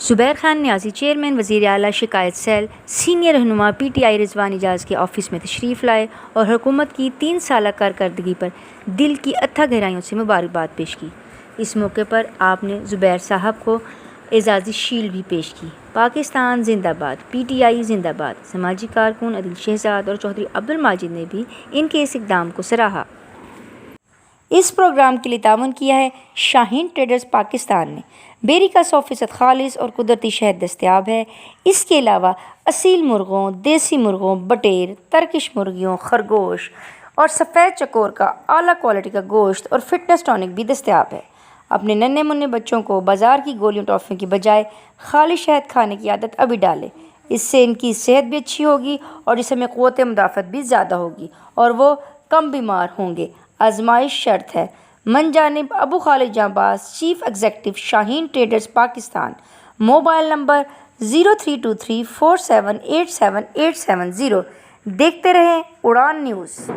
زبیر خان نیازی chairman وزیر اعلیٰ شکایت سیل سینئر رہنما پی ٹی آئی رضوان اعجاز کے آفس میں تشریف لائے اور حکومت کی 3 سالہ کارکردگی پر دل کی اتھا گہرائیوں سے مبارکباد پیش کی۔ اس موقع پر آپ نے زبیر صاحب کو اعزازی شیلڈ بھی پیش کی۔ پاکستان زندہ باد، پی ٹی آئی زندہ باد۔ سماجی کارکن عدیل شہزاد اور چودھری عبدالماجد نے بھی ان کے اس اقدام کو سراہا۔ اس پروگرام کے لیے تعاون کیا ہے شاہین ٹریڈرز پاکستان نے۔ ڈیری کا 100% خالص اور قدرتی شہد دستیاب ہے۔ اس کے علاوہ اصیل مرغوں، دیسی مرغوں، بٹیر، ترکش مرغیوں، خرگوش اور سفید چکور کا اعلیٰ کوالٹی کا گوشت اور فٹنس ٹانک بھی دستیاب ہے۔ اپنے ننھے منھے بچوں کو بازار کی گولیوں ٹافیوں کی بجائے خالص شہد کھانے کی عادت ابھی ڈالیں۔ اس سے ان کی صحت بھی اچھی ہوگی اور جسم میں قوت مدافعت بھی زیادہ ہوگی اور وہ کم بیمار ہوں گے۔ آزمائش شرط ہے۔ من جانب Abu Khalid Janbaz, chief executive, Shaheen traders Pakistan. Mobile number 032347878770۔ دیکھتے رہیں اڑان نیوز۔